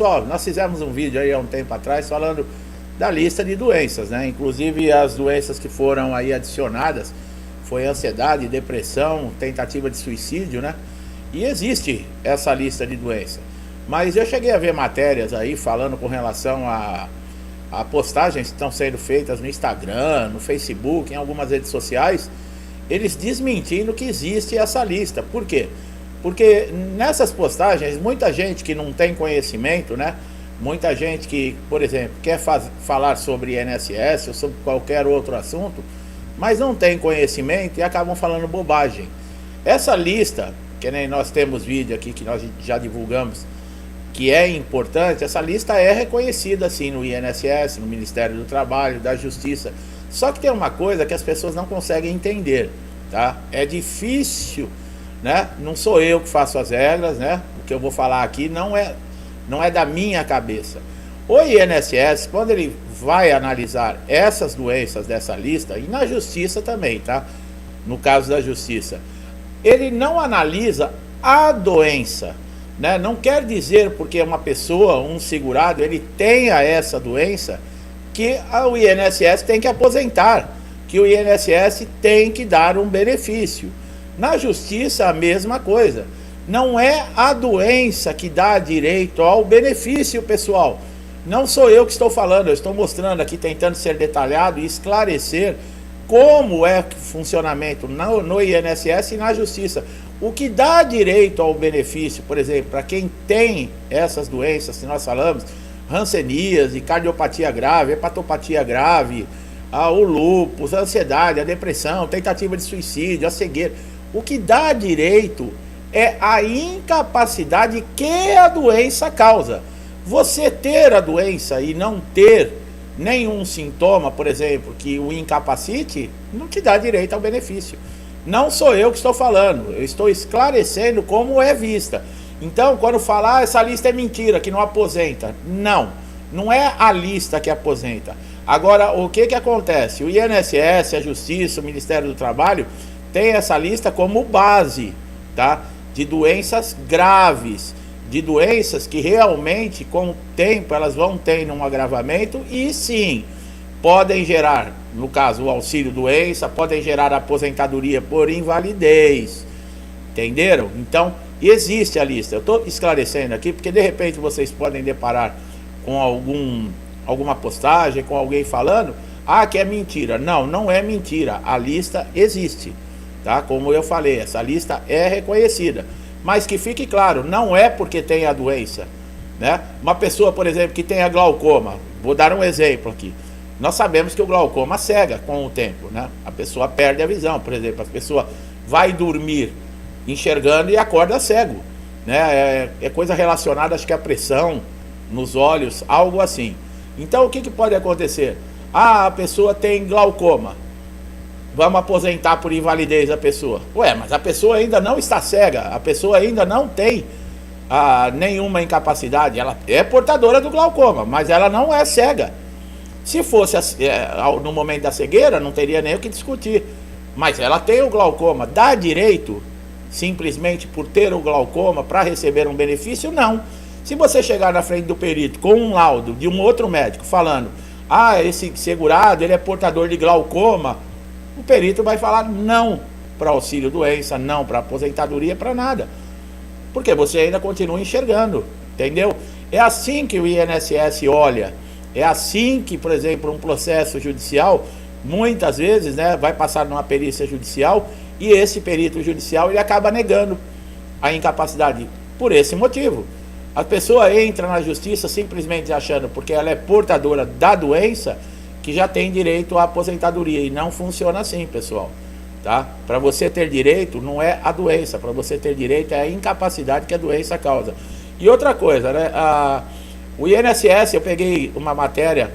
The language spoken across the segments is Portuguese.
Pessoal, nós fizemos um vídeo aí há um tempo atrás falando da lista de doenças, né? Inclusive as doenças que foram aí adicionadas foi ansiedade, depressão, tentativa de suicídio, né? E existe essa lista de doenças. Mas eu cheguei a ver matérias aí falando com relação a postagens que estão sendo feitas no Instagram, no Facebook, em algumas redes sociais, eles desmentindo que existe essa lista. Por quê? Porque nessas postagens, muita gente que não tem conhecimento, né? Muita gente que, por exemplo, quer falar sobre INSS ou sobre qualquer outro assunto, mas não tem conhecimento e acabam falando bobagem. Essa lista, que nem nós temos vídeo aqui que nós já divulgamos, que é importante, essa lista é reconhecida assim no INSS, no Ministério do Trabalho, da Justiça. Só que tem uma coisa que as pessoas não conseguem entender, tá? É difícil, né? Não sou eu que faço as regras, né? O que eu vou falar aqui não é da minha cabeça. O INSS, quando ele vai analisar essas doenças dessa lista, e na Justiça também, tá? No caso da Justiça, ele não analisa a doença, né? Não quer dizer porque uma pessoa, um segurado, ele tenha essa doença, que o INSS tem que aposentar, que o INSS tem que dar um benefício. Na Justiça, a mesma coisa. Não é a doença que dá direito ao benefício, pessoal. Não sou eu que estou falando, eu estou mostrando aqui, tentando ser detalhado e esclarecer como é o funcionamento no INSS e na Justiça. O que dá direito ao benefício, por exemplo, para quem tem essas doenças que nós falamos, hanseníase, cardiopatia grave, hepatopatia grave, o lúpus, a ansiedade, a depressão, tentativa de suicídio, a cegueira. O que dá direito é a incapacidade que a doença causa. Você ter a doença e não ter nenhum sintoma, por exemplo, que o incapacite, não te dá direito ao benefício. Não sou eu que estou falando, eu estou esclarecendo como é vista. Então, quando falar essa lista é mentira, que não aposenta, não é a lista que aposenta. Agora, o que acontece? O INSS, a Justiça, o Ministério do Trabalho tem essa lista como base, tá? De doenças graves, de doenças que realmente, com o tempo, elas vão tendo um agravamento e sim, podem gerar, no caso, o auxílio-doença, podem gerar aposentadoria por invalidez, entenderam? Então, existe a lista. Eu estou esclarecendo aqui, porque de repente vocês podem deparar com alguma postagem, com alguém falando, que é mentira. Não é mentira, a lista existe. Tá? Como eu falei, essa lista é reconhecida, mas que fique claro, não é porque tem a doença, né? Uma pessoa, por exemplo, que tenha glaucoma, vou dar um exemplo aqui, nós sabemos que o glaucoma cega com o tempo, né? A pessoa perde a visão, por exemplo, a pessoa vai dormir enxergando e acorda cego, né? É coisa relacionada, acho que à pressão nos olhos, algo assim. Então o que pode acontecer? A pessoa tem glaucoma, vamos aposentar por invalidez a pessoa. Ué, mas a pessoa ainda não está cega, a pessoa ainda não tem nenhuma incapacidade, ela é portadora do glaucoma, mas ela não é cega. Se fosse no momento da cegueira, não teria nem o que discutir. Mas ela tem o glaucoma, dá direito, simplesmente por ter o glaucoma, para receber um benefício? Não. Se você chegar na frente do perito com um laudo de um outro médico falando, esse segurado, ele é portador de glaucoma, o perito vai falar não para auxílio-doença, não para aposentadoria, para nada. Porque você ainda continua enxergando, entendeu? É assim que o INSS olha. É assim que, por exemplo, um processo judicial, muitas vezes, né, vai passar numa perícia judicial e esse perito judicial ele acaba negando a incapacidade por esse motivo. A pessoa entra na justiça simplesmente achando, porque ela é portadora da doença, que já tem direito à aposentadoria, e não funciona assim, pessoal, tá? Para você ter direito, não é a doença, para você ter direito é a incapacidade que a doença causa. E outra coisa, né? O INSS, eu peguei uma matéria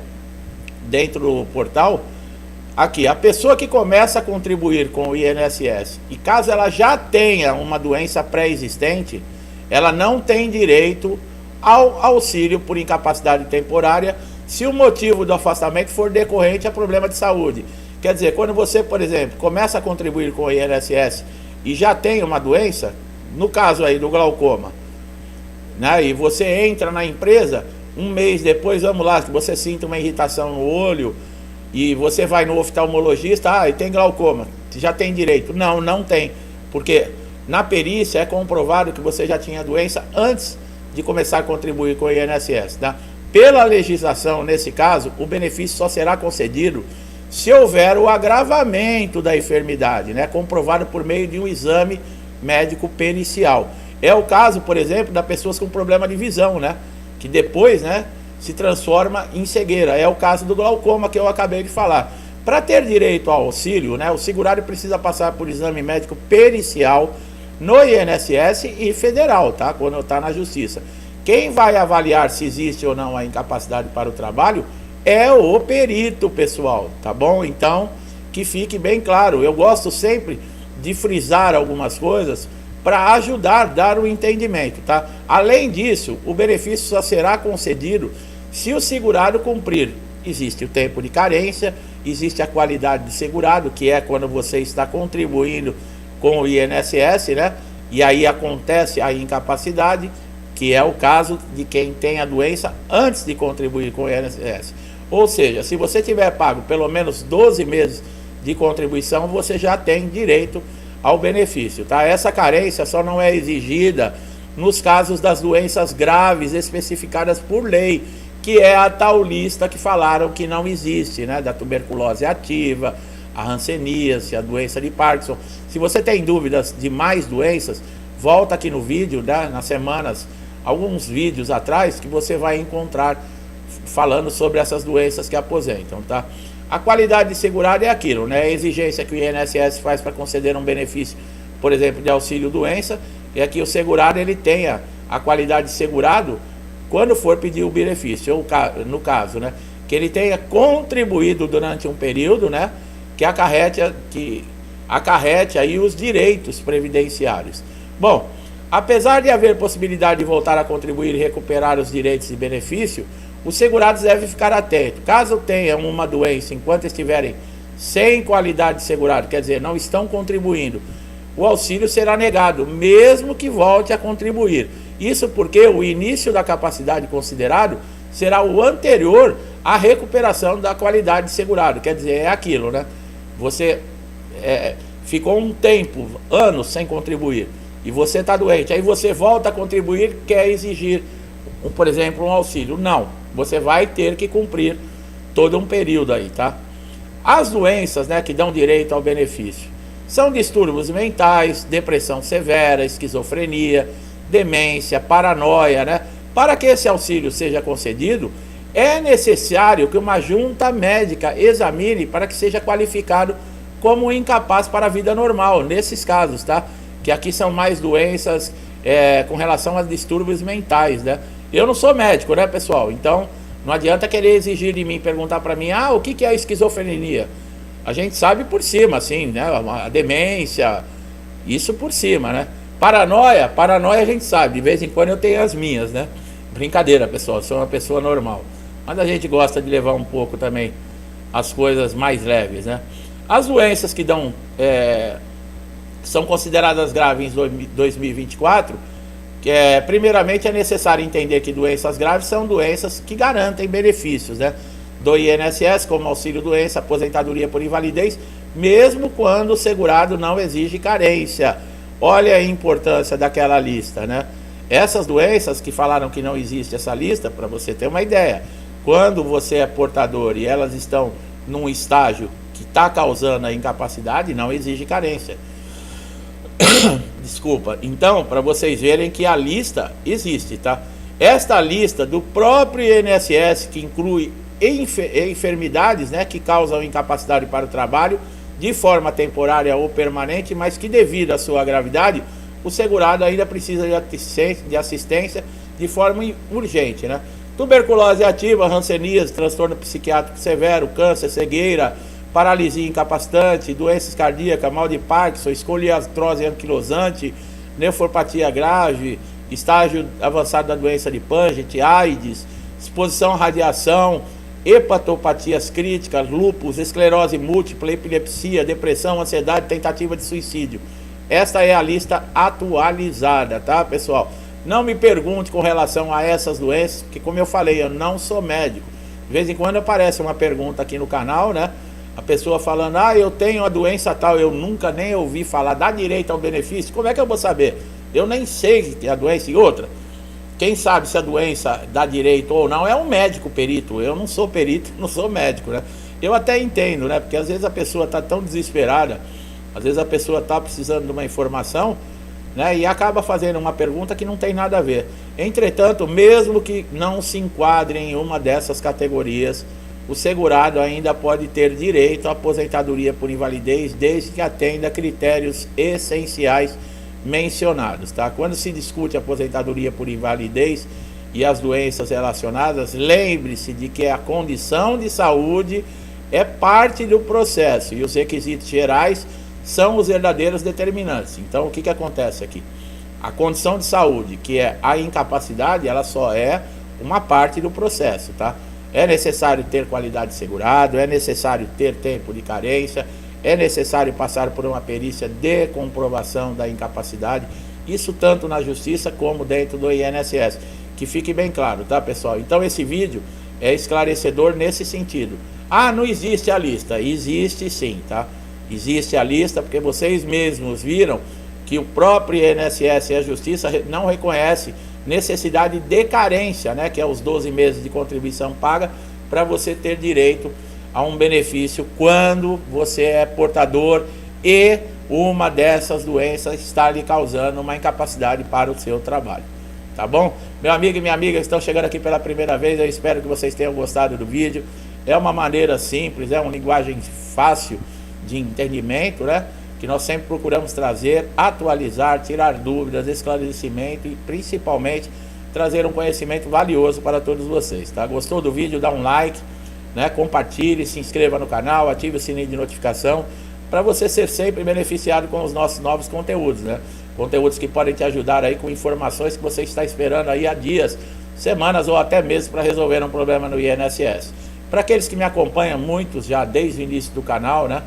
dentro do portal, aqui, a pessoa que começa a contribuir com o INSS, e caso ela já tenha uma doença pré-existente, ela não tem direito ao auxílio por incapacidade temporária, se o motivo do afastamento for decorrente a problema de saúde. Quer dizer, quando você, por exemplo, começa a contribuir com o INSS e já tem uma doença, no caso aí do glaucoma, né? E você entra na empresa, um mês depois, vamos lá, que você sinta uma irritação no olho e você vai no oftalmologista, e tem glaucoma, já tem direito. Não, não tem, porque na perícia é comprovado que você já tinha doença antes de começar a contribuir com o INSS, tá? Pela legislação, nesse caso, o benefício só será concedido se houver o agravamento da enfermidade, né? Comprovado por meio de um exame médico pericial. É o caso, por exemplo, das pessoas com problema de visão, né? Que depois, né, se transforma em cegueira. É o caso do glaucoma que eu acabei de falar. Para ter direito ao auxílio, né, o segurado precisa passar por exame médico pericial no INSS e federal, tá? Quando está na justiça. Quem vai avaliar se existe ou não a incapacidade para o trabalho é o perito, pessoal, tá bom? Então, que fique bem claro. Eu gosto sempre de frisar algumas coisas para ajudar a dar o entendimento, tá? Além disso, o benefício só será concedido se o segurado cumprir. Existe o tempo de carência, existe a qualidade de segurado, que é quando você está contribuindo com o INSS, né? E aí acontece a incapacidade, que é o caso de quem tem a doença antes de contribuir com o INSS. Ou seja, se você tiver pago pelo menos 12 meses de contribuição, você já tem direito ao benefício, tá? Essa carência só não é exigida nos casos das doenças graves especificadas por lei, que é a tal lista que falaram que não existe, né? Da tuberculose ativa, a hanseníase, a doença de Parkinson. Se você tem dúvidas de mais doenças, volta aqui no vídeo, né? Nas semanas, alguns vídeos atrás, que você vai encontrar falando sobre essas doenças que aposentam, tá? A qualidade de segurado é aquilo, né? A exigência que o INSS faz para conceder um benefício, por exemplo, de auxílio-doença, é que o segurado ele tenha a qualidade de segurado quando for pedir o benefício, ou no caso, né? Que ele tenha contribuído durante um período, né? Que acarrete aí os direitos previdenciários. Bom, apesar de haver possibilidade de voltar a contribuir e recuperar os direitos e benefício, os segurados devem ficar atentos. Caso tenham uma doença enquanto estiverem sem qualidade de segurado, quer dizer, não estão contribuindo, o auxílio será negado, mesmo que volte a contribuir. Isso porque o início da capacidade considerado será o anterior à recuperação da qualidade de segurado. Quer dizer, é aquilo, né? Você ficou um tempo, anos, sem contribuir, e você está doente, aí você volta a contribuir, quer exigir, por exemplo, um auxílio. Não, você vai ter que cumprir todo um período aí, tá? As doenças, né, que dão direito ao benefício são distúrbios mentais, depressão severa, esquizofrenia, demência, paranoia, né? Para que esse auxílio seja concedido, é necessário que uma junta médica examine para que seja qualificado como incapaz para a vida normal, nesses casos, tá? Que aqui são mais doenças com relação a distúrbios mentais, né? Eu não sou médico, né, pessoal? Então, não adianta querer exigir de mim, perguntar para mim, o que é a esquizofrenia? A gente sabe por cima, assim, né? A demência, isso por cima, né? Paranoia a gente sabe, de vez em quando eu tenho as minhas, né? Brincadeira, pessoal, sou uma pessoa normal. Mas a gente gosta de levar um pouco também as coisas mais leves, né? As doenças que são consideradas graves em 2024, primeiramente é necessário entender que doenças graves são doenças que garantem benefícios, né? Do INSS, como auxílio-doença, aposentadoria por invalidez, mesmo quando o segurado não exige carência. Olha a importância daquela lista, né? Essas doenças que falaram que não existe essa lista, para você ter uma ideia, quando você é portador e elas estão num estágio que está causando a incapacidade, não exige carência. Desculpa. Então, para vocês verem que a lista existe, tá? Esta lista do próprio INSS, que inclui enfermidades, né, que causam incapacidade para o trabalho de forma temporária ou permanente, mas que devido à sua gravidade, o segurado ainda precisa de assistência de forma urgente, né? Tuberculose ativa, hanseníase, transtorno psiquiátrico severo, câncer, cegueira, paralisia incapacitante, doenças cardíacas, mal de Parkinson, escoliartrose anquilosante, nefropatia grave, estágio avançado da doença de Paget, AIDS, exposição à radiação, hepatopatias críticas, lúpus, esclerose múltipla, epilepsia, depressão, ansiedade, tentativa de suicídio. Esta é a lista atualizada, tá, pessoal? Não me pergunte com relação a essas doenças, porque como eu falei, eu não sou médico. De vez em quando aparece uma pergunta aqui no canal, né? A pessoa falando, eu tenho a doença tal, eu nunca nem ouvi falar, dá direito ao benefício, como é que eu vou saber? Eu nem sei que tem a doença. E outra, quem sabe se a doença dá direito ou não é um médico perito. Eu não sou perito, não sou médico, né? Eu até entendo, né? Porque às vezes a pessoa está tão desesperada, às vezes a pessoa está precisando de uma informação, né? E acaba fazendo uma pergunta que não tem nada a ver. Entretanto, mesmo que não se enquadre em uma dessas categorias, o segurado ainda pode ter direito à aposentadoria por invalidez, desde que atenda a critérios essenciais mencionados, tá? Quando se discute aposentadoria por invalidez e as doenças relacionadas, lembre-se de que a condição de saúde é parte do processo e os requisitos gerais são os verdadeiros determinantes. Então, o que acontece aqui? A condição de saúde, que é a incapacidade, ela só é uma parte do processo, tá? É necessário ter qualidade de segurado, é necessário ter tempo de carência, é necessário passar por uma perícia de comprovação da incapacidade, isso tanto na justiça como dentro do INSS. Que fique bem claro, tá, pessoal? Então esse vídeo é esclarecedor nesse sentido. Não existe a lista. Existe sim, tá? Existe a lista porque vocês mesmos viram que o próprio INSS e a justiça não reconhece necessidade de carência, né, que é os 12 meses de contribuição paga, para você ter direito a um benefício quando você é portador e uma dessas doenças está lhe causando uma incapacidade para o seu trabalho. Tá bom? Meu amigo e minha amiga estão chegando aqui pela primeira vez, eu espero que vocês tenham gostado do vídeo. É uma maneira simples, é uma linguagem fácil de entendimento, né? Que nós sempre procuramos trazer, atualizar, tirar dúvidas, esclarecimento e principalmente trazer um conhecimento valioso para todos vocês, tá? Gostou do vídeo? Dá um like, né? Compartilhe, se inscreva no canal, ative o sininho de notificação para você ser sempre beneficiado com os nossos novos conteúdos, né? Conteúdos que podem te ajudar aí com informações que você está esperando aí há dias, semanas ou até meses para resolver um problema no INSS. Para aqueles que me acompanham, muitos já desde o início do canal, né?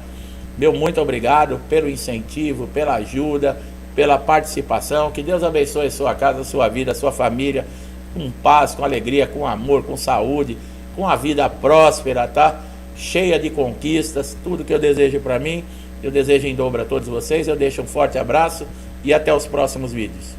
Meu muito obrigado pelo incentivo, pela ajuda, pela participação. Que Deus abençoe a sua casa, a sua vida, a sua família, com paz, com alegria, com amor, com saúde, com a vida próspera, tá? Cheia de conquistas, tudo que eu desejo para mim, eu desejo em dobro a todos vocês. Eu deixo um forte abraço e até os próximos vídeos.